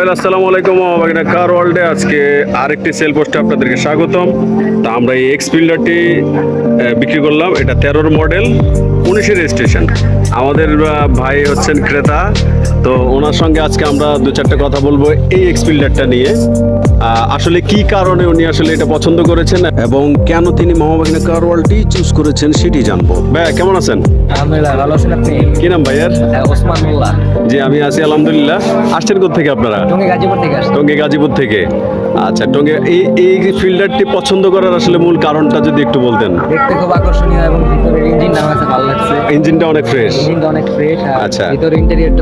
ভাই আসসালামু আলাইকুম। আমাকে কার ওয়ার্ল্ডে আজকে আরেকটি সেল পোস্টে আপনাদেরকে স্বাগতম। তা আমরা এই এক্স ফিল্ডারটি বিক্রি করলাম। এটা 13 মডেল 19-এর রেজিস্ট্রেশন। আমাদের ভাই হচ্ছেন ক্রেতা, তো ওনার সঙ্গে আজকে আমরা দু চারটে কথা বলবো এই এক্স ফিল্ডারটা নিয়ে। আসলে কি কারণে উনি আসলে এটা পছন্দ করেছেন এবং কেন তিনি মামাবাগিনা কার ওয়ার্ল্ডটি চুজ করেছেন সেটি জানবো। ভাই কেমন আছেন? আলহামদুলিল্লাহ, ভালো আছেন আপনি? কি নাম ভাইয়ার? ওসমান মোল্লা। জি আমি আছি আলহামদুলিল্লাহ। আসছেন কোথা থেকে আপনারা? টঙ্গী গাজীপুর থেকে আসছি। টঙ্গী গাজীপুর থেকে। আচ্ছা, টঙ্গী এই ফিল্ডারটি পছন্দ করার আসলে মূল কারণটা যদি একটু বলতেন। দেখতে খুব আকর্ষণীয় এবং ভিতরের ইঞ্জিনটা আমার কাছে ভালো লাগছে। ইঞ্জিনটা অনেক ফ্রেশ। ইঞ্জিনটা অনেক ফ্রেশ। আচ্ছা। ভিতরে ইন্টেরিয়রটা